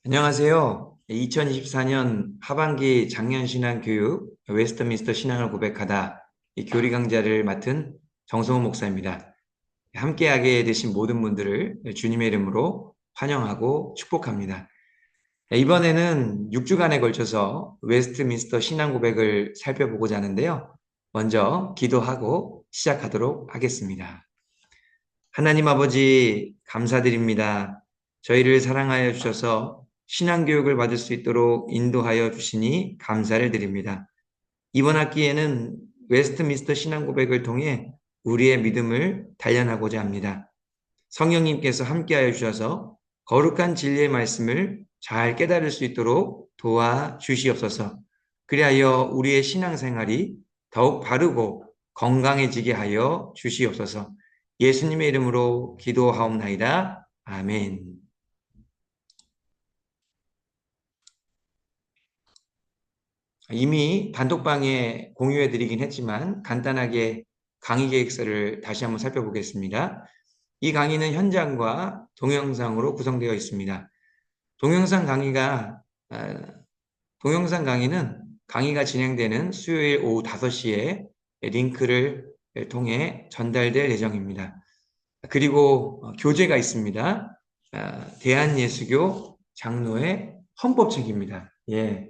안녕하세요. 2024년 하반기 장년신앙교육 웨스트민스터 신앙을 고백하다 이 교리 강좌를 맡은 정성호 목사입니다. 함께하게 되신 모든 분들을 주님의 이름으로 환영하고 축복합니다. 이번에는 6주간에 걸쳐서 웨스트민스터 신앙 고백을 살펴보고자 하는데요. 먼저 기도하고 시작하도록 하겠습니다. 하나님 아버지 감사드립니다. 저희를 사랑하여 주셔서 신앙교육을 받을 수 있도록 인도하여 주시니 감사를 드립니다. 이번 학기에는 웨스트민스터 신앙고백을 통해 우리의 믿음을 단련하고자 합니다. 성령님께서 함께하여 주셔서 거룩한 진리의 말씀을 잘 깨달을 수 있도록 도와주시옵소서. 그리하여 우리의 신앙생활이 더욱 바르고 건강해지게 하여 주시옵소서. 예수님의 이름으로 기도하옵나이다. 아멘. 이미 단톡방에 공유해 드리긴 했지만 간단하게 강의 계획서를 다시 한번 살펴보겠습니다. 이 강의는 현장과 동영상으로 구성되어 있습니다. 동영상 강의가 아, 동영상 강의는 강의가 진행되는 수요일 오후 5시에 링크를 통해 전달될 예정입니다. 그리고 교재가 있습니다. 대한예수교 장로의 헌법책입니다. 예,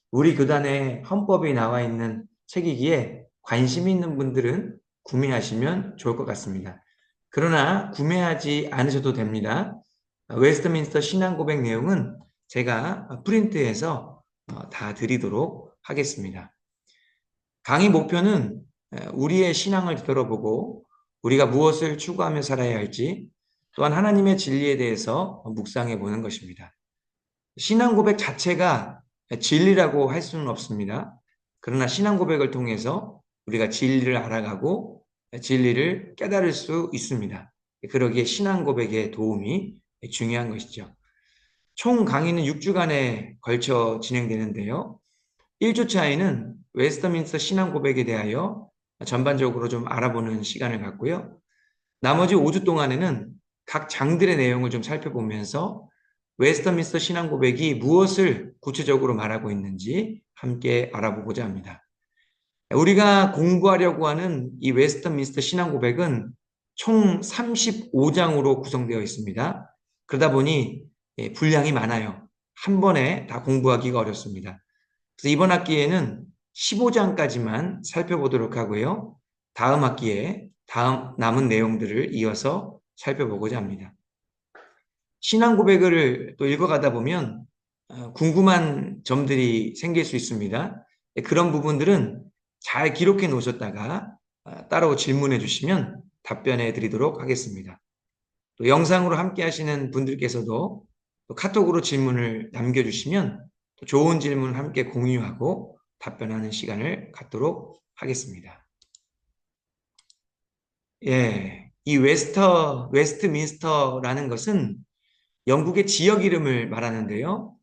우리 교단에 헌법이 나와 있는 책이기에 관심 있는 분들은 구매하시면 좋을 것 같습니다. 그러나 구매하지 않으셔도 됩니다. 웨스트민스터 신앙고백 내용은 제가 프린트해서 다 드리도록 하겠습니다. 강의 목표는 우리의 신앙을 되돌아보고 우리가 무엇을 추구하며 살아야 할지, 또한 하나님의 진리에 대해서 묵상해 보는 것입니다. 신앙 고백 자체가 진리라고 할 수는 없습니다. 그러나 신앙 고백을 통해서 우리가 진리를 알아가고 진리를 깨달을 수 있습니다. 그러기에 신앙 고백의 도움이 중요한 것이죠. 총 강의는 6주간에 걸쳐 진행되는데요. 1주차에는 웨스트민스터 신앙 고백에 대하여 전반적으로 좀 알아보는 시간을 갖고요. 나머지 5주 동안에는 각 장들의 내용을 좀 살펴보면서 웨스트민스터 신앙 고백이 무엇을 구체적으로 말하고 있는지 함께 알아보고자 합니다. 우리가 공부하려고 하는 이 웨스트민스터 신앙 고백은 총 35장으로 구성되어 있습니다. 그러다 보니 분량이 많아요. 한 번에 다 공부하기가 어렵습니다. 그래서 이번 학기에는 15장까지만 살펴보도록 하고요. 다음 학기에 다음 남은 내용들을 이어서 살펴보고자 합니다. 신앙 고백을 또 읽어가다 보면 궁금한 점들이 생길 수 있습니다. 그런 부분들은 잘 기록해 놓으셨다가 따로 질문해 주시면 답변해 드리도록 하겠습니다. 또 영상으로 함께 하시는 분들께서도 또 카톡으로 질문을 남겨주시면 또 좋은 질문 함께 공유하고 답변하는 시간을 갖도록 하겠습니다. 예, 이 웨스트민스터라는 것은 영국의 지역 이름을 말하는데요.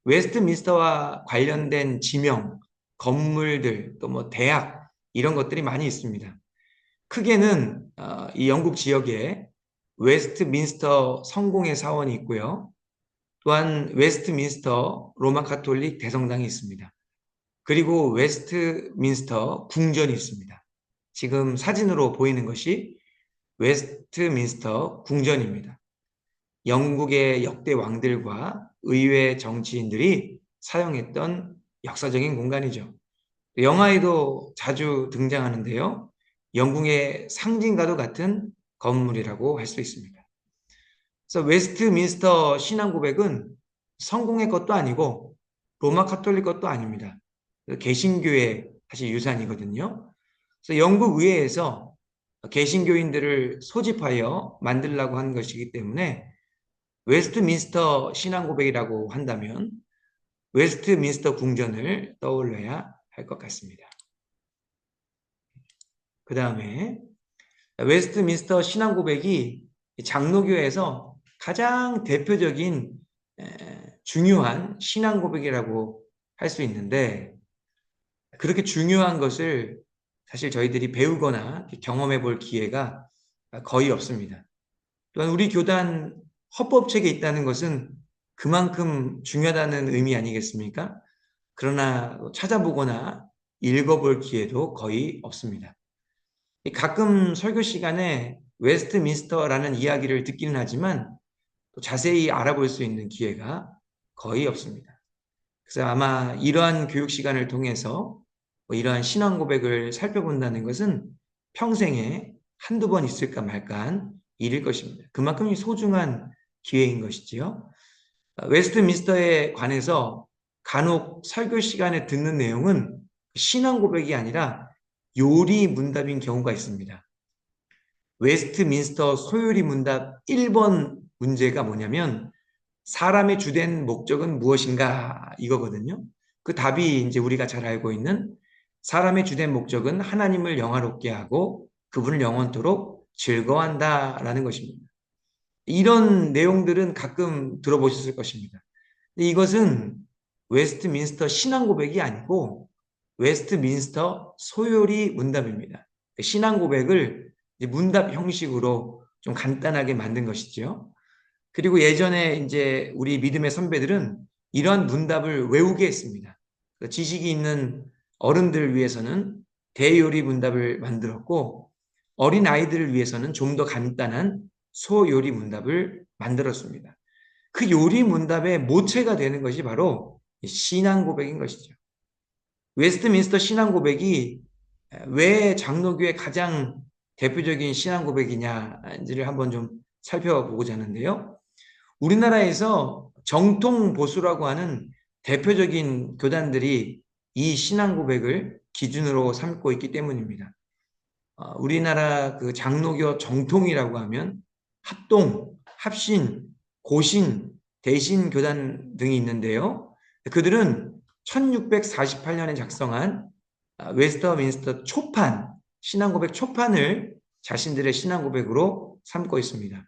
웨스트민스터와 관련된 지명, 건물들, 또 뭐 대학 이런 것들이 많이 있습니다. 크게는 이 영국 지역에 웨스트민스터 성공회 사원이 있고요. 또한 웨스트민스터 로마 카톨릭 대성당이 있습니다. 그리고 웨스트민스터 궁전이 있습니다. 지금 사진으로 보이는 것이 웨스트민스터 궁전입니다. 영국의 역대 왕들과 의회 정치인들이 사용했던 역사적인 공간이죠. 영화에도 자주 등장하는데요. 영국의 상징과도 같은 건물이라고 할 수 있습니다. 그래서 웨스트민스터 신앙 고백은 성공의 것도 아니고 로마 카톨릭 것도 아닙니다. 개신교의 사실 유산이거든요. 그래서 영국 의회에서 개신교인들을 소집하여 만들라고 한 것이기 때문에 웨스트민스터 신앙 고백이라고 한다면 웨스트민스터 궁전을 떠올려야 할 것 같습니다. 그 다음에 웨스트민스터 신앙 고백이 장로교에서 가장 대표적인 중요한 신앙 고백이라고 할 수 있는데 그렇게 중요한 것을 사실 저희들이 배우거나 경험해 볼 기회가 거의 없습니다. 또한 우리 교단 헌법책에 있다는 것은 그만큼 중요하다는 의미 아니겠습니까? 그러나 찾아보거나 읽어볼 기회도 거의 없습니다. 가끔 설교 시간에 웨스트민스터라는 이야기를 듣기는 하지만 또 자세히 알아볼 수 있는 기회가 거의 없습니다. 그래서 아마 이러한 교육 시간을 통해서 이러한 신앙 고백을 살펴본다는 것은 평생에 한두 번 있을까 말까한 일일 것입니다. 그만큼 소중한 기회인 것이지요. 웨스트민스터에 관해서 간혹 설교 시간에 듣는 내용은 신앙 고백이 아니라 요리 문답인 경우가 있습니다. 웨스트민스터 소요리 문답 1번 문제가 뭐냐면 사람의 주된 목적은 무엇인가 이거거든요. 그 답이 이제 우리가 잘 알고 있는 사람의 주된 목적은 하나님을 영화롭게 하고 그분을 영원토록 즐거워한다라는 것입니다. 이런 내용들은 가끔 들어보셨을 것입니다. 근데 이것은 웨스트민스터 신앙 고백이 아니고 웨스트민스터 소요리 문답입니다. 신앙 고백을 문답 형식으로 좀 간단하게 만든 것이죠. 그리고 예전에 이제 우리 믿음의 선배들은 이러한 문답을 외우게 했습니다. 지식이 있는 어른들을 위해서는 대요리 문답을 만들었고 어린 아이들을 위해서는 좀 더 간단한 소요리 문답을 만들었습니다. 그 요리 문답의 모체가 되는 것이 바로 신앙 고백인 것이죠. 웨스트민스터 신앙 고백이 왜 장로교의 가장 대표적인 신앙 고백이냐를 한번 좀 살펴보고자 하는데요. 우리나라에서 정통 보수라고 하는 대표적인 교단들이 이 신앙 고백을 기준으로 삼고 있기 때문입니다. 우리나라 그 장로교 정통이라고 하면 합동, 합신, 고신, 대신 교단 등이 있는데요. 그들은 1648년에 작성한 웨스터민스터 초판, 신앙고백 초판을 자신들의 신앙고백으로 삼고 있습니다.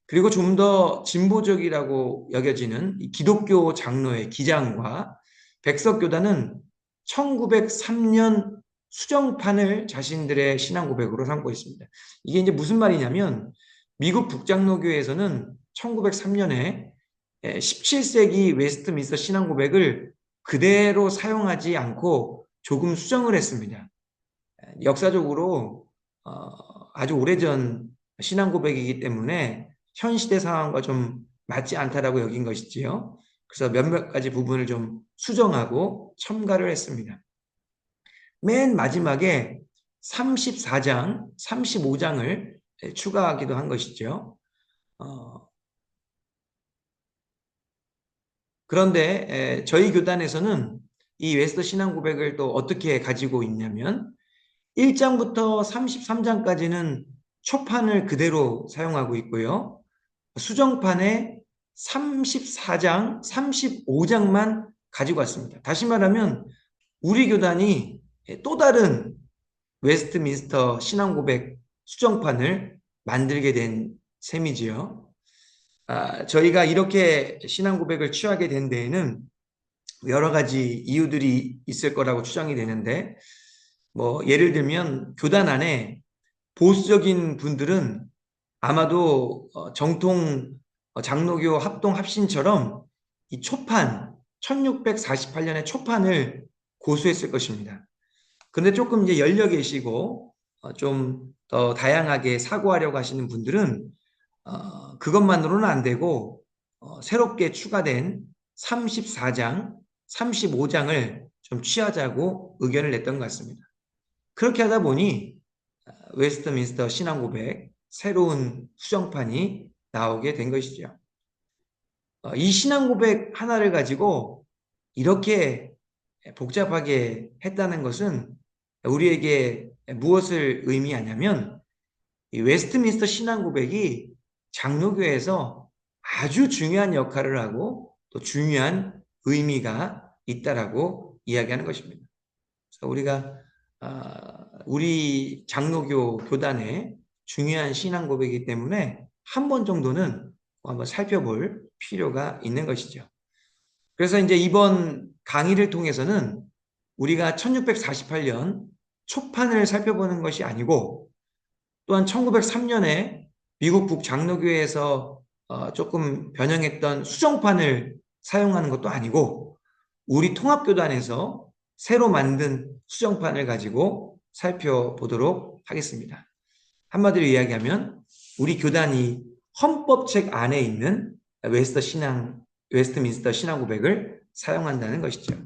그리고 좀 더 진보적이라고 여겨지는 기독교 장로의 기장과 백석교단은 1903년 수정판을 자신들의 신앙 고백으로 삼고 있습니다. 이게 이제 무슨 말이냐면 미국 북장로교회에서는 1903년에 17세기 웨스트민스터 신앙 고백을 그대로 사용하지 않고 조금 수정을 했습니다. 역사적으로 아주 오래전 신앙 고백이기 때문에 현 시대 상황과 좀 맞지 않다라고 여긴 것이지요. 그래서 몇몇 가지 부분을 좀 수정하고 첨가를 했습니다. 맨 마지막에 34장, 35장을 추가하기도 한 것이죠. 그런데 저희 교단에서는 이 웨스터 신앙 고백을 또 어떻게 가지고 있냐면 1장부터 33장까지는 초판을 그대로 사용하고 있고요. 수정판에 34장, 35장만 가지고 왔습니다. 다시 말하면 우리 교단이 또 다른 웨스트민스터 신앙고백 수정판을 만들게 된 셈이지요. 저희가 이렇게 신앙고백을 취하게 된 데에는 여러 가지 이유들이 있을 거라고 추정이 되는데, 예를 들면 교단 안에 보수적인 분들은 아마도 정통 장로교 합동 합신처럼 이 초판 1648년의 초판을 고수했을 것입니다. 그런데 조금 이제 열려 계시고 좀 더 다양하게 사고하려고 하시는 분들은 그것만으로는 안 되고 새롭게 추가된 34장, 35장을 좀 취하자고 의견을 냈던 것 같습니다. 그렇게 하다 보니 웨스트민스터 신앙고백 새로운 수정판이 나오게 된 것이죠. 이 신앙고백 하나를 가지고 이렇게 복잡하게 했다는 것은 우리에게 무엇을 의미하냐면 이 웨스트민스터 신앙고백이 장로교에서 아주 중요한 역할을 하고 또 중요한 의미가 있다라고 이야기하는 것입니다. 그래서 우리가 우리 장로교 교단의 중요한 신앙 고백이기 때문에 한 번 정도는 한번 살펴볼 필요가 있는 것이죠. 그래서 이제 이번 강의를 통해서는 우리가 1648년 초판을 살펴보는 것이 아니고 또한 1903년에 미국 북장로교회에서 조금 변형했던 수정판을 사용하는 것도 아니고 우리 통합교단에서 새로 만든 수정판을 가지고 살펴보도록 하겠습니다. 한마디로 이야기하면 우리 교단이 헌법책 안에 있는 웨스트민스터 신앙 고백을 사용한다는 것이죠.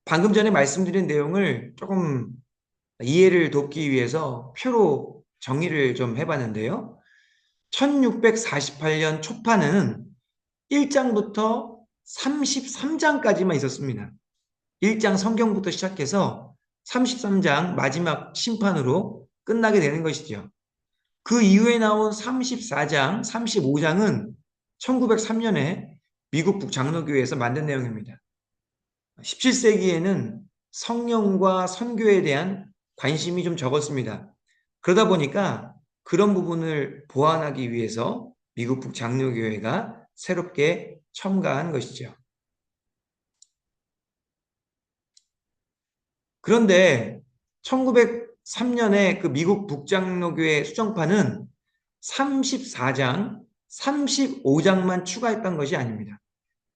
방금 전에 말씀드린 내용을 조금 이해를 돕기 위해서 표로 정리를 좀 해봤는데요. 1648년 초판은 1장부터 33장까지만 있었습니다. 1장 성경부터 시작해서 33장 마지막 심판으로 끝나게 되는 것이죠. 그 이후에 나온 34장, 35장은 1903년에 미국 북장로교회에서 만든 내용입니다. 17세기에는 성령과 선교에 대한 관심이 좀 적었습니다. 그러다 보니까 그런 부분을 보완하기 위해서 미국 북장로교회가 새롭게 첨가한 것이죠. 그런데 1903년에 그 미국 북장로교회 수정판은 34장, 35장만 추가했던 것이 아닙니다.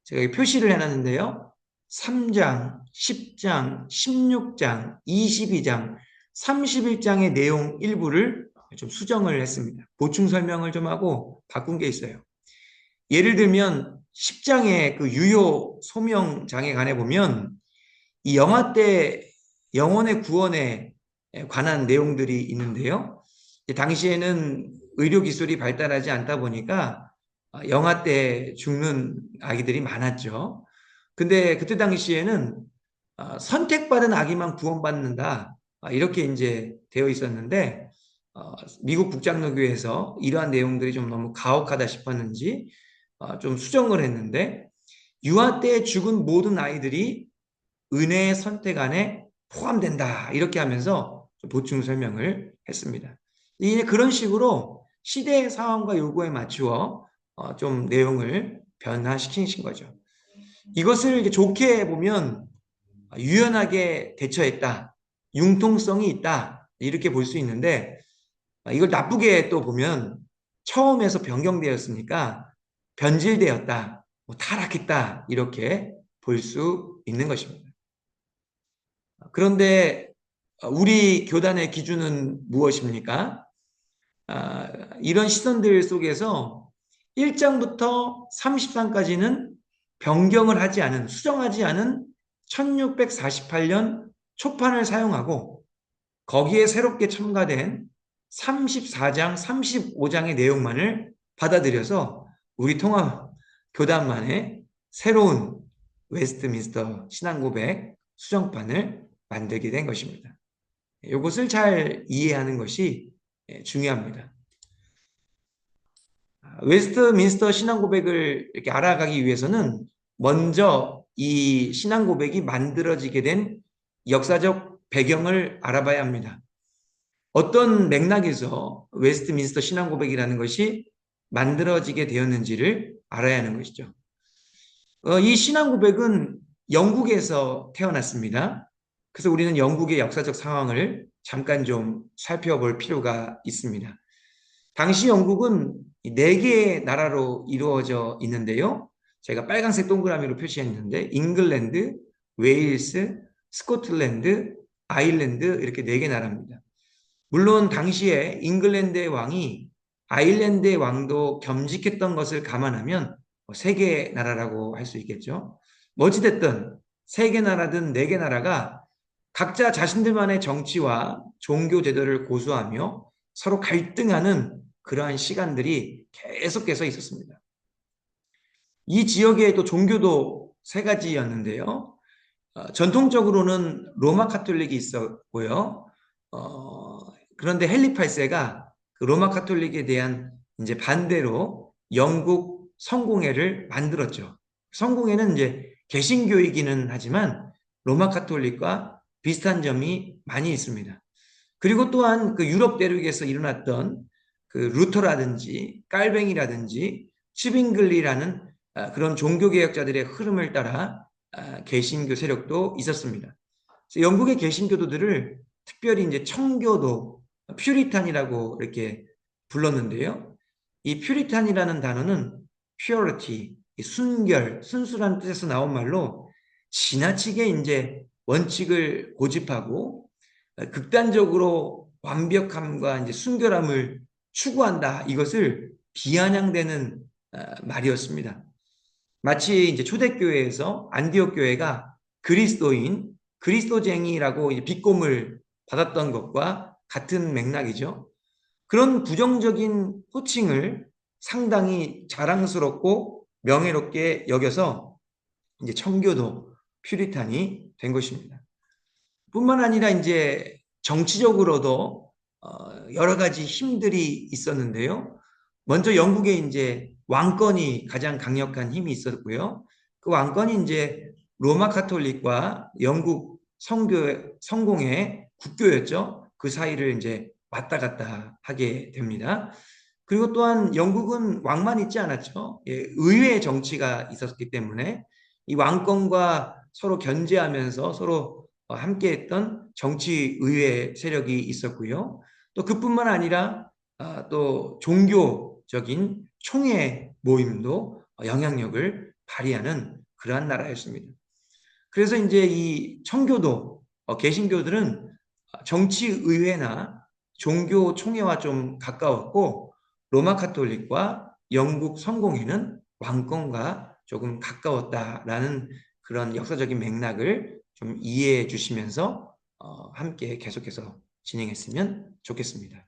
제가 여기 표시를 해놨는데요. 3장, 10장, 16장, 22장, 31장의 내용 일부를 좀 수정을 했습니다. 보충 설명을 좀 하고 바꾼 게 있어요. 예를 들면 10장의 그 유효 소명장에 관해 보면 이 영화 때 영혼의 구원에 관한 내용들이 있는데요. 당시에는 의료기술이 발달하지 않다 보니까 영아 때 죽는 아기들이 많았죠. 근데 그때 당시에는 선택받은 아기만 구원받는다, 이렇게 이제 되어 있었는데 미국 북장로교회에서 이러한 내용들이 좀 너무 가혹하다 싶었는지 좀 수정을 했는데 유아 때 죽은 모든 아이들이 은혜의 선택 안에 포함된다, 이렇게 하면서 보충 설명을 했습니다. 이제 그런 식으로 시대의 상황과 요구에 맞추어 좀 내용을 변화시킨 거죠. 이것을 이제 좋게 보면 유연하게 대처했다, 융통성이 있다, 이렇게 볼 수 있는데 이걸 나쁘게 또 보면 처음에서 변경되었으니까 변질되었다, 타락했다, 이렇게 볼 수 있는 것입니다. 그런데 우리 교단의 기준은 무엇입니까? 이런 시선들 속에서 1장부터 33까지는 변경을 하지 않은, 수정하지 않은 1648년 초판을 사용하고 거기에 새롭게 첨가된 34장, 35장의 내용만을 받아들여서 우리 통합 교단만의 새로운 웨스트민스터 신앙고백 수정판을 만들게 된 것입니다. 이것을 잘 이해하는 것이 중요합니다. 웨스트민스터 신앙고백을 이렇게 알아가기 위해서는 먼저 이 신앙고백이 만들어지게 된 역사적 배경을 알아봐야 합니다. 어떤 맥락에서 웨스트민스터 신앙고백이라는 것이 만들어지게 되었는지를 알아야 하는 것이죠. 이 신앙고백은 영국에서 태어났습니다. 그래서 우리는 영국의 역사적 상황을 잠깐 좀 살펴볼 필요가 있습니다. 당시 영국은 4개의 나라로 이루어져 있는데요. 제가 빨간색 동그라미로 표시했는데 잉글랜드, 웨일스, 스코틀랜드, 아일랜드, 이렇게 4개 나라입니다. 물론 당시에 잉글랜드의 왕이 아일랜드의 왕도 겸직했던 것을 감안하면 3개 나라라고 할 수 있겠죠. 어찌됐든 3개 나라든 4개 나라가 각자 자신들만의 정치와 종교 제도를 고수하며 서로 갈등하는 그러한 시간들이 계속해서 있었습니다. 이 지역의 또 종교도 3가지였는데요. 전통적으로는 로마 카톨릭이 있었고요. 그런데 헨리 8세가 그 로마 카톨릭에 대한 이제 반대로 영국 성공회를 만들었죠. 성공회는 이제 개신교이기는 하지만 로마 카톨릭과 비슷한 점이 많이 있습니다. 그리고 또한 그 유럽 대륙에서 일어났던 그 루터라든지 깔뱅이라든지 츠빙글리라는 그런 종교개혁자들의 흐름을 따라 개신교 세력도 있었습니다. 그래서 영국의 개신교도들을 특별히 이제 청교도, 퓨리탄이라고 이렇게 불렀는데요. 이 퓨리탄이라는 단어는 purity, 순결, 순수란 뜻에서 나온 말로 지나치게 이제 원칙을 고집하고 극단적으로 완벽함과 이제 순결함을 추구한다. 이것을 비아냥대는 말이었습니다. 마치 이제 초대교회에서 안디옥 교회가 그리스도인, 그리스도쟁이라고 이제 비꼼을 받았던 것과 같은 맥락이죠. 그런 부정적인 호칭을 상당히 자랑스럽고 명예롭게 여겨서 이제 청교도, 퓨리탄이 된 것입니다. 뿐만 아니라 이제 정치적으로도 여러 가지 힘들이 있었는데요. 먼저 영국에 이제 왕권이 가장 강력한 힘이 있었고요. 그 왕권이 이제 로마 카톨릭과 영국 성공의 국교였죠. 그 사이를 이제 왔다 갔다 하게 됩니다. 그리고 또한 영국은 왕만 있지 않았죠. 예, 의회 정치가 있었기 때문에 이 왕권과 서로 견제하면서 서로 함께했던 정치 의회 세력이 있었고요. 또 그뿐만 아니라 또 종교적인 총회 모임도 영향력을 발휘하는 그러한 나라였습니다. 그래서 이제 이 청교도, 개신교들은 정치의회나 종교 총회와 좀 가까웠고 로마 카톨릭과 영국 성공회는 왕권과 조금 가까웠다라는 그런 역사적인 맥락을 좀 이해해 주시면서 함께 계속해서 진행했으면 좋겠습니다.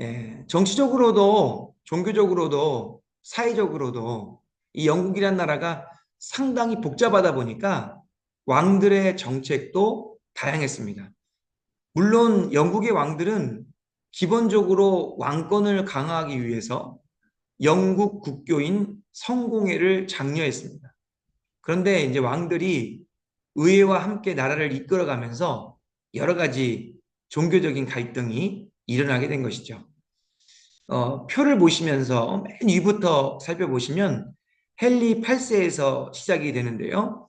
예, 정치적으로도 종교적으로도 사회적으로도 이 영국이란 나라가 상당히 복잡하다 보니까 왕들의 정책도 다양했습니다. 물론 영국의 왕들은 기본적으로 왕권을 강화하기 위해서 영국 국교인 성공회를 장려했습니다. 그런데 이제 왕들이 의회와 함께 나라를 이끌어가면서 여러 가지 종교적인 갈등이 일어나게 된 것이죠. 표를 보시면서 맨 위부터 살펴보시면 헨리 8세에서 시작이 되는데요.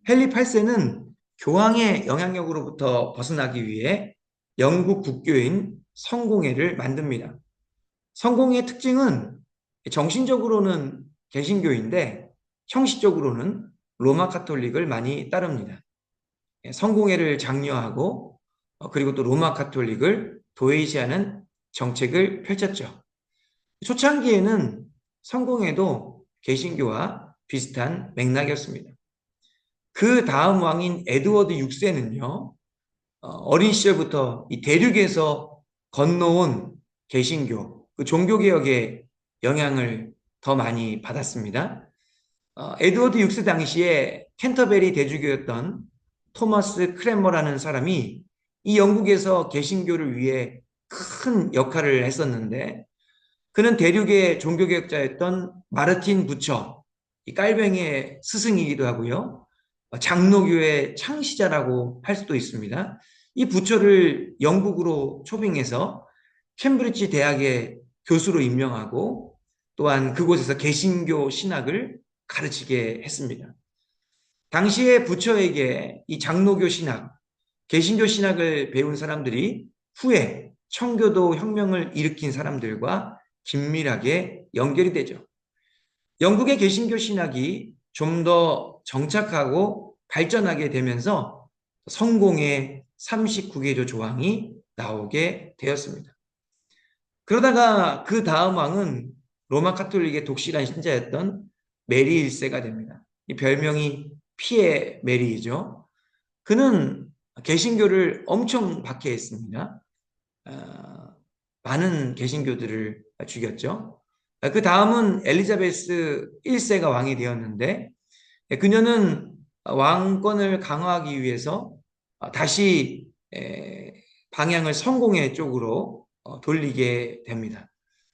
헨리 8세는 교황의 영향력으로부터 벗어나기 위해 영국 국교인 성공회를 만듭니다. 성공회의 특징은 정신적으로는 개신교인데 형식적으로는 로마 카톨릭을 많이 따릅니다. 성공회를 장려하고 그리고 또 로마 카톨릭을 도외시하는 정책을 펼쳤죠. 초창기에는 성공회도 개신교와 비슷한 맥락이었습니다. 그 다음 왕인 에드워드 6세는요, 어린 시절부터 이 대륙에서 건너온 개신교, 그 종교개혁의 영향을 더 많이 받았습니다. 에드워드 6세 당시에 캔터베리 대주교였던 토마스 크랜머라는 사람이 이 영국에서 개신교를 위해 큰 역할을 했었는데 그는 대륙의 종교개혁자였던 마르틴 부처, 이 깔뱅이의 스승이기도 하고요. 장로교의 창시자라고 할 수도 있습니다. 이 부처를 영국으로 초빙해서 캠브리지 대학의 교수로 임명하고 또한 그곳에서 개신교 신학을 가르치게 했습니다. 당시에 부처에게 이 장로교 신학, 개신교 신학을 배운 사람들이 후에 청교도 혁명을 일으킨 사람들과 긴밀하게 연결이 되죠. 영국의 개신교 신학이 좀 더 정착하고 발전하게 되면서 성공의 39개조 조항이 나오게 되었습니다. 그러다가 그 다음 왕은 로마 카톨릭의 독실한 신자였던 메리 1세가 됩니다. 이 별명이 피에 메리이죠. 그는 개신교를 엄청 박해했습니다. 많은 개신교들을 죽였죠. 그 다음은 엘리자베스 1세가 왕이 되었는데 그녀는 왕권을 강화하기 위해서 다시 방향을 성공회 쪽으로 돌리게 됩니다.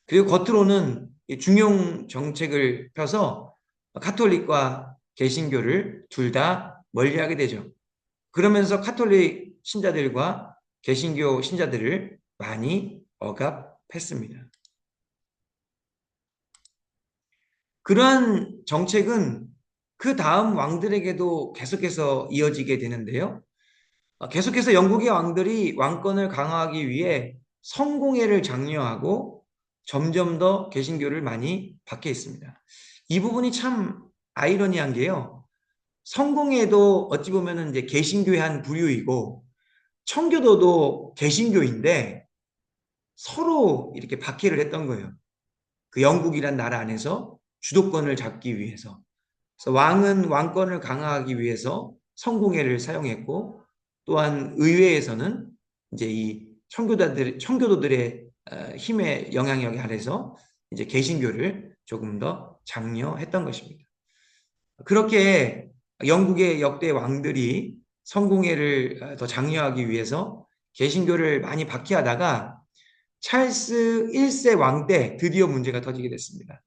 그리고 겉으로는 중용 정책을 펴서 카톨릭과 개신교를 둘 다 멀리하게 되죠. 그러면서 카톨릭 신자들과 개신교 신자들을 많이 억압했습니다. 그러한 정책은 그 다음 왕들에게도 계속해서 이어지게 되는데요. 계속해서 영국의 왕들이 왕권을 강화하기 위해 성공회를 장려하고 점점 더 개신교를 많이 박해했습니다. 이 부분이 참 아이러니한 게요. 성공회도 어찌 보면은 이제 개신교의 한 부류이고 청교도도 개신교인데 서로 이렇게 박해를 했던 거예요. 그 영국이란 나라 안에서 주도권을 잡기 위해서. 그래서 왕은 왕권을 강화하기 위해서 성공회를 사용했고 또한 의회에서는 이제 이 청교도들의 힘의 영향력 아래서 이제 개신교를 조금 더 장려했던 것입니다. 그렇게 영국의 역대 왕들이 성공회를 더 장려하기 위해서 개신교를 많이 박해하다가 찰스 1세 왕 때 드디어 문제가 터지게 됐습니다.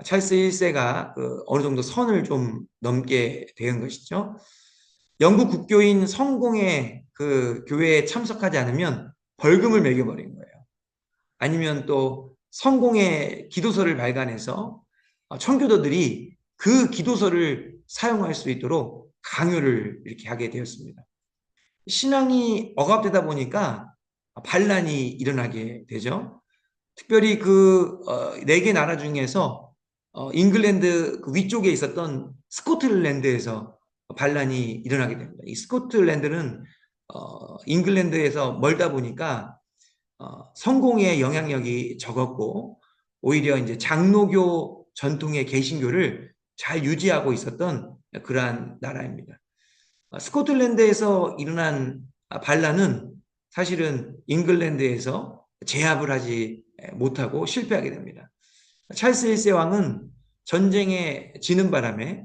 찰스 1세가 어느 정도 선을 좀 넘게 된 것이죠. 영국 국교인 성공회 그 교회에 참석하지 않으면 벌금을 매겨버린 거예요. 아니면 또 성공회 기도서를 발간해서 청교도들이 그 기도서를 사용할 수 있도록 강요를 이렇게 하게 되었습니다. 신앙이 억압되다 보니까 반란이 일어나게 되죠. 특별히 네 개 나라 중에서 잉글랜드 그 위쪽에 있었던 스코틀랜드에서 반란이 일어나게 됩니다. 이 스코틀랜드는 잉글랜드에서 멀다 보니까 성공의 영향력이 적었고 오히려 이제 장로교 전통의 개신교를 잘 유지하고 있었던 그러한 나라입니다. 스코틀랜드에서 일어난 반란은 사실은 잉글랜드에서 제압을 하지 못하고 실패하게 됩니다. 찰스 1세 왕은 전쟁에 지는 바람에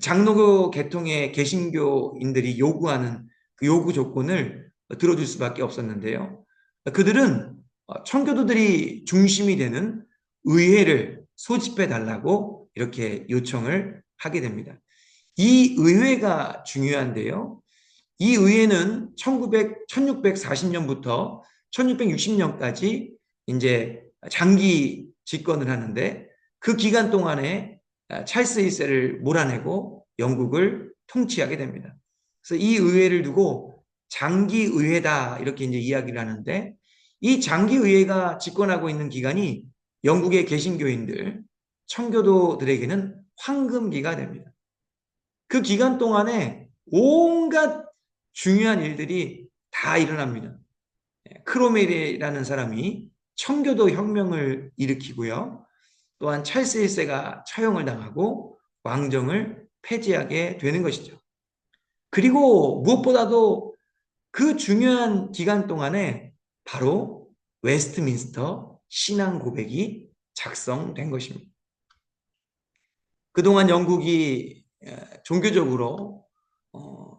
장로교 계통의 개신교인들이 요구하는 그 요구 조건을 들어줄 수밖에 없었는데요. 그들은 청교도들이 중심이 되는 의회를 소집해 달라고 이렇게 요청을 하게 됩니다. 이 의회가 중요한데요. 이 의회는 1640년부터 1660년까지 이제 장기 집권을 하는데 그 기간 동안에 찰스 1세를 몰아내고 영국을 통치하게 됩니다. 그래서 이 의회를 두고 장기 의회다 이렇게 이제 이야기를 하는데 이 장기 의회가 집권하고 있는 기간이 영국의 개신교인들, 청교도들에게는 황금기가 됩니다. 그 기간 동안에 온갖 중요한 일들이 다 일어납니다. 크로멜이라는 사람이 청교도 혁명을 일으키고요. 또한 찰스 1세가 처형을 당하고 왕정을 폐지하게 되는 것이죠. 그리고 무엇보다도 그 중요한 기간 동안에 바로 웨스트민스터 신앙 고백이 작성된 것입니다. 그동안 영국이 종교적으로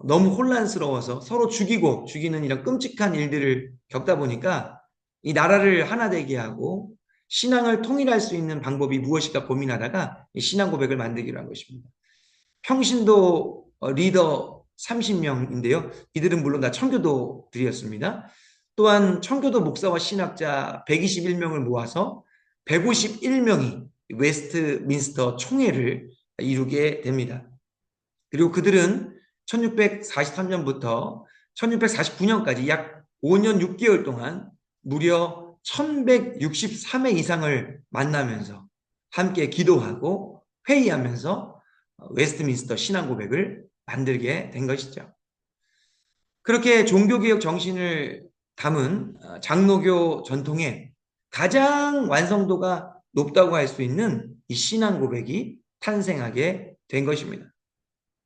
너무 혼란스러워서 서로 죽이는 이런 끔찍한 일들을 겪다 보니까 이 나라를 하나 되게 하고 신앙을 통일할 수 있는 방법이 무엇일까 고민하다가 이 신앙 고백을 만들기로 한 것입니다. 평신도 리더 30명인데요. 이들은 물론 다 청교도들이었습니다. 또한 청교도 목사와 신학자 121명을 모아서 151명이 웨스트민스터 총회를 이루게 됩니다. 그리고 그들은 1643년부터 1649년까지 약 5년 6개월 동안 무려 1163회 이상을 만나면서 함께 기도하고 회의하면서 웨스트민스터 신앙 고백을 만들게 된 것이죠. 그렇게 종교개혁 정신을 담은 장로교 전통의 가장 완성도가 높다고 할 수 있는 이 신앙 고백이 탄생하게 된 것입니다.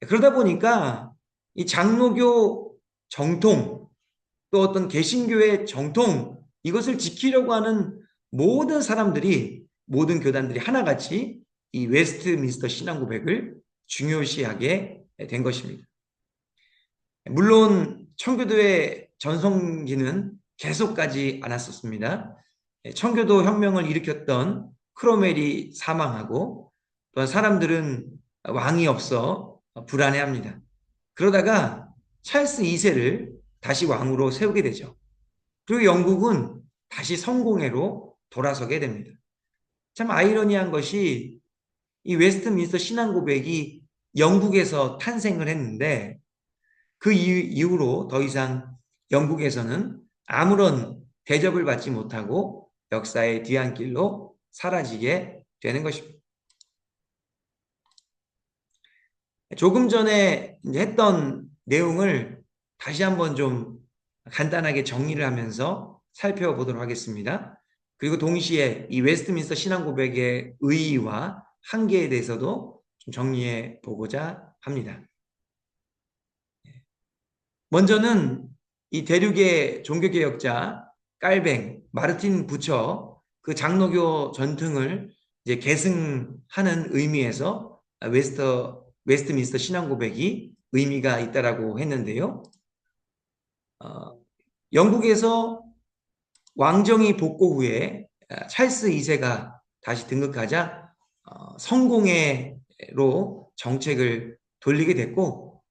그러다 보니까 이 장로교 정통 또 어떤 개신교의 정통 이것을 지키려고 하는 모든 사람들이 모든 교단들이 하나같이 이 웨스트민스터 신앙 고백을 중요시하게 된 것입니다. 물론 청교도의 전성기는 계속 가지 않았었습니다. 청교도 혁명을 일으켰던 크로멜이 사망하고 또 사람들은 왕이 없어 불안해합니다. 그러다가 찰스 2세를 다시 왕으로 세우게 되죠. 그리고 영국은 다시 성공회로 돌아서게 됩니다. 참 아이러니한 것이 이 웨스트민스터 신앙 고백이 영국에서 탄생을 했는데 그 이후로 더 이상 영국에서는 아무런 대접을 받지 못하고 역사의 뒤안길로 사라지게 되는 것입니다. 조금 전에 이제 했던 내용을 다시 한번 좀 간단하게 정리를 하면서 살펴보도록 하겠습니다. 그리고 동시에 이 웨스트민스터 신앙 고백의 의의와 한계에 대해서도 좀 정리해 보고자 합니다. 먼저는 이 대륙의 종교개혁자 깔뱅, 마르틴 부처 그 장로교 전통을 이제 계승하는 의미에서 웨스트민스터 신앙 고백이 의미가 있다라고 했는데요. 영국에서 왕정이 복고 후에 찰스 2세가 다시 등극하자 성공회로 정책을 돌리게 됐고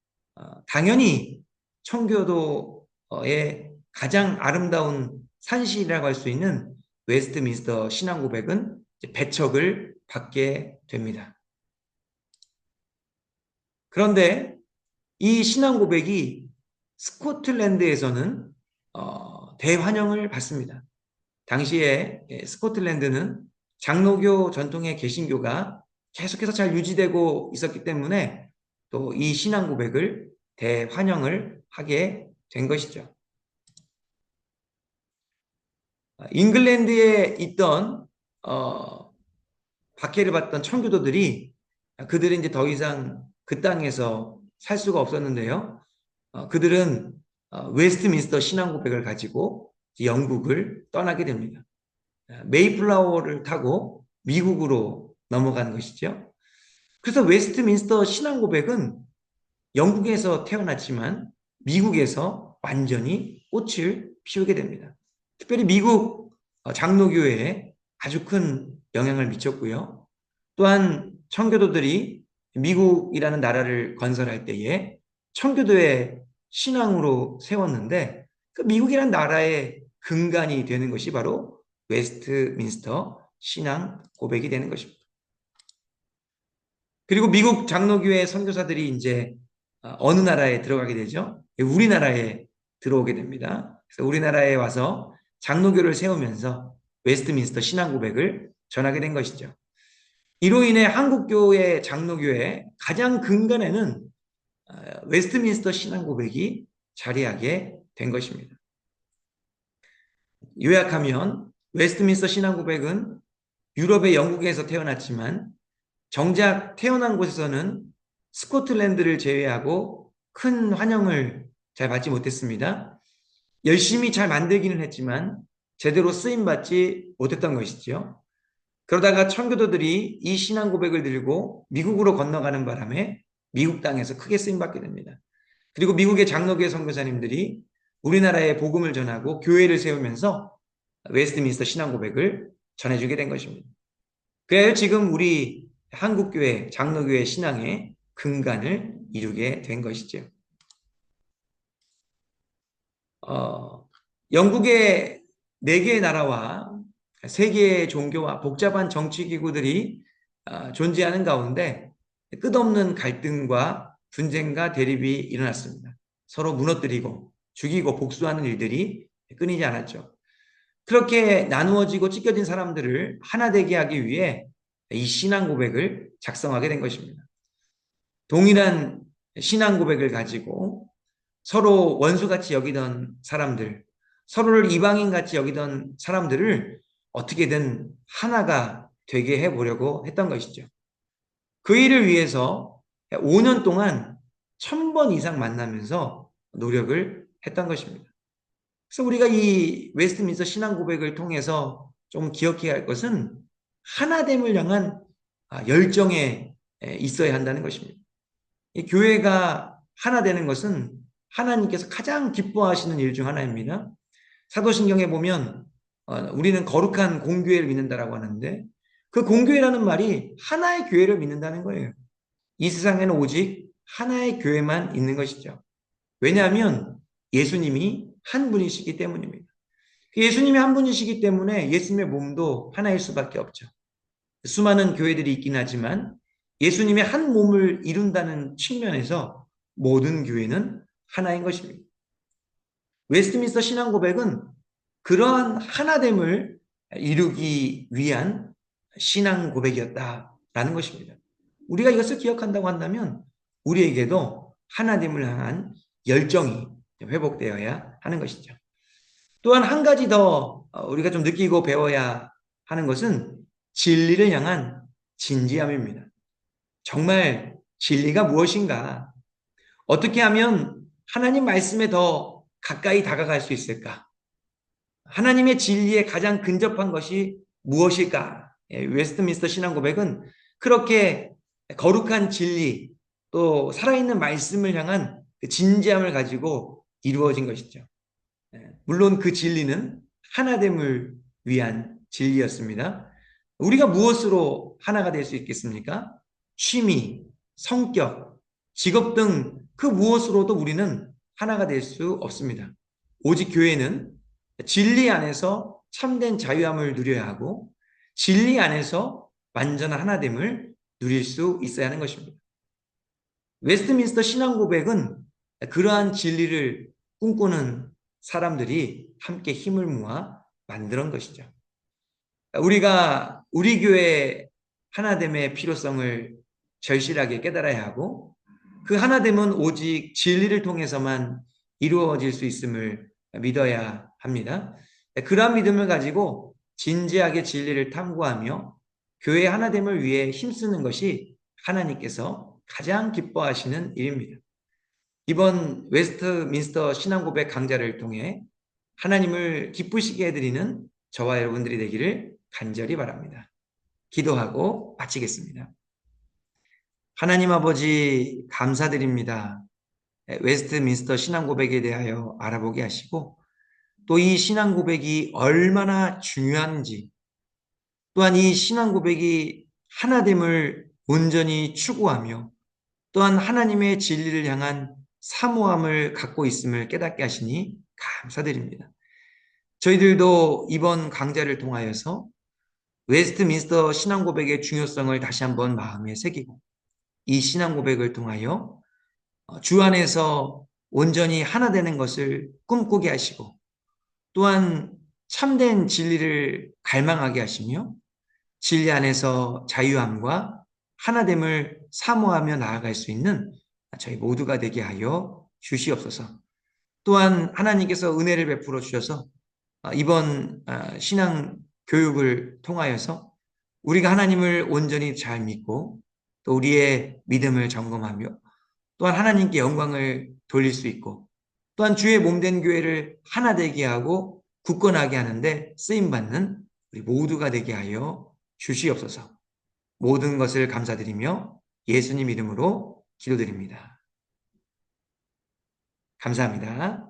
당연히 청교도의 가장 아름다운 산실이라고 할 수 있는 웨스트민스터 신앙 고백은 배척을 받게 됩니다. 그런데 이 신앙 고백이 스코틀랜드에서는 대환영을 받습니다. 당시에 스코틀랜드는 장로교 전통의 개신교가 계속해서 잘 유지되고 있었기 때문에 또 이 신앙 고백을 대환영을 하게 된 것이죠. 잉글랜드에 있던 박해를 받던 청교도들이 그들은 이제 더 이상 그 땅에서 살 수가 없었는데요. 그들은 웨스트민스터 신앙 고백을 가지고 영국을 떠나게 됩니다. 메이플라워를 타고 미국으로 넘어가는 것이죠. 그래서 웨스트민스터 신앙 고백은 영국에서 태어났지만 미국에서 완전히 꽃을 피우게 됩니다. 특별히 미국 장로교회에 아주 큰 영향을 미쳤고요. 또한 청교도들이 미국이라는 나라를 건설할 때에 청교도의 신앙으로 세웠는데 그 미국이라는 나라의 근간이 되는 것이 바로 웨스트민스터 신앙 고백이 되는 것입니다. 그리고 미국 장로교회 선교사들이 이제 어느 나라에 들어가게 되죠? 우리나라에 들어오게 됩니다. 그래서 우리나라에 와서 장로교를 세우면서 웨스트민스터 신앙 고백을 전하게 된 것이죠. 이로 인해 한국교회 장로교회 가장 근간에는 웨스트민스터 신앙 고백이 자리하게 된 것입니다. 요약하면 웨스트민스터 신앙 고백은 유럽의 영국에서 태어났지만 정작 태어난 곳에서는 스코틀랜드를 제외하고 큰 환영을 잘 받지 못했습니다. 열심히 잘 만들기는 했지만 제대로 쓰임받지 못했던 것이죠. 그러다가 청교도들이 이 신앙 고백을 들고 미국으로 건너가는 바람에 미국 땅에서 크게 쓰임받게 됩니다. 그리고 미국의 장로교회 선교사님들이 우리나라에 복음을 전하고 교회를 세우면서 웨스트민스터 신앙 고백을 전해주게 된 것입니다. 그래야 지금 우리 한국교회, 장로교회 신앙의 근간을 이루게 된 것이죠. 영국의 4개의 나라와 3개의 종교와 복잡한 정치기구들이 존재하는 가운데 끝없는 갈등과 분쟁과 대립이 일어났습니다. 서로 무너뜨리고 죽이고 복수하는 일들이 끊이지 않았죠. 그렇게 나누어지고 찢겨진 사람들을 하나 되게 하기 위해 이 신앙 고백을 작성하게 된 것입니다. 동일한 신앙 고백을 가지고 서로 원수같이 여기던 사람들, 서로를 이방인같이 여기던 사람들을 어떻게든 하나가 되게 해보려고 했던 것이죠. 그 일을 위해서 5년 동안 1000번 이상 만나면서 노력을 했던 것입니다. 그래서 우리가 이 웨스트민스터 신앙 고백을 통해서 좀 기억해야 할 것은 하나됨을 향한 열정에 있어야 한다는 것입니다. 이 교회가 하나 되는 것은 하나님께서 가장 기뻐하시는 일 중 하나입니다. 사도신경에 보면 우리는 거룩한 공교회를 믿는다라고 하는데 그 공교회라는 말이 하나의 교회를 믿는다는 거예요. 이 세상에는 오직 하나의 교회만 있는 것이죠. 왜냐하면 예수님이 한 분이시기 때문입니다. 예수님이 한 분이시기 때문에 예수님의 몸도 하나일 수밖에 없죠. 수많은 교회들이 있긴 하지만 예수님의 한 몸을 이룬다는 측면에서 모든 교회는 하나인 것입니다. 웨스트민스터 신앙 고백은 그러한 하나됨을 이루기 위한 신앙 고백이었다라는 것입니다. 우리가 이것을 기억한다고 한다면 우리에게도 하나님을 향한 열정이 회복되어야 하는 것이죠. 또한 한 가지 더 우리가 좀 느끼고 배워야 하는 것은 진리를 향한 진지함입니다. 정말 진리가 무엇인가? 어떻게 하면 하나님 말씀에 더 가까이 다가갈 수 있을까? 하나님의 진리에 가장 근접한 것이 무엇일까? 웨스트민스터 신앙 고백은 그렇게 거룩한 진리, 또 살아있는 말씀을 향한 그 진지함을 가지고 이루어진 것이죠. 물론 그 진리는 하나됨을 위한 진리였습니다. 우리가 무엇으로 하나가 될 수 있겠습니까? 취미, 성격, 직업 등 그 무엇으로도 우리는 하나가 될 수 없습니다. 오직 교회는 진리 안에서 참된 자유함을 누려야 하고 진리 안에서 완전한 하나됨을 누릴 수 있어야 하는 것입니다. 웨스트민스터 신앙 고백은 그러한 진리를 꿈꾸는 사람들이 함께 힘을 모아 만드는 것이죠. 우리가 우리 교회 하나됨의 필요성을 절실하게 깨달아야 하고 그 하나됨은 오직 진리를 통해서만 이루어질 수 있음을 믿어야 합니다. 그러한 믿음을 가지고 진지하게 진리를 탐구하며 교회 하나됨을 위해 힘쓰는 것이 하나님께서 가장 기뻐하시는 일입니다. 이번 웨스트민스터 신앙고백 강좌를 통해 하나님을 기쁘시게 해드리는 저와 여러분들이 되기를 간절히 바랍니다. 기도하고 마치겠습니다. 하나님 아버지 감사드립니다. 웨스트민스터 신앙고백에 대하여 알아보게 하시고 또 이 신앙고백이 얼마나 중요한지 또한 이 신앙고백이 하나됨을 온전히 추구하며 또한 하나님의 진리를 향한 사모함을 갖고 있음을 깨닫게 하시니 감사드립니다. 저희들도 이번 강좌를 통하여서 웨스트민스터 신앙고백의 중요성을 다시 한번 마음에 새기고 이 신앙고백을 통하여 주 안에서 온전히 하나 되는 것을 꿈꾸게 하시고 또한 참된 진리를 갈망하게 하시며 진리 안에서 자유함과 하나됨을 사모하며 나아갈 수 있는 저희 모두가 되게 하여 주시옵소서. 또한 하나님께서 은혜를 베풀어 주셔서 이번 신앙 교육을 통하여서 우리가 하나님을 온전히 잘 믿고 또 우리의 믿음을 점검하며 또한 하나님께 영광을 돌릴 수 있고 또한 주의 몸된 교회를 하나 되게 하고 굳건하게 하는데 쓰임받는 우리 모두가 되게 하여 주시옵소서. 모든 것을 감사드리며 예수님 이름으로 기도드립니다. 감사합니다.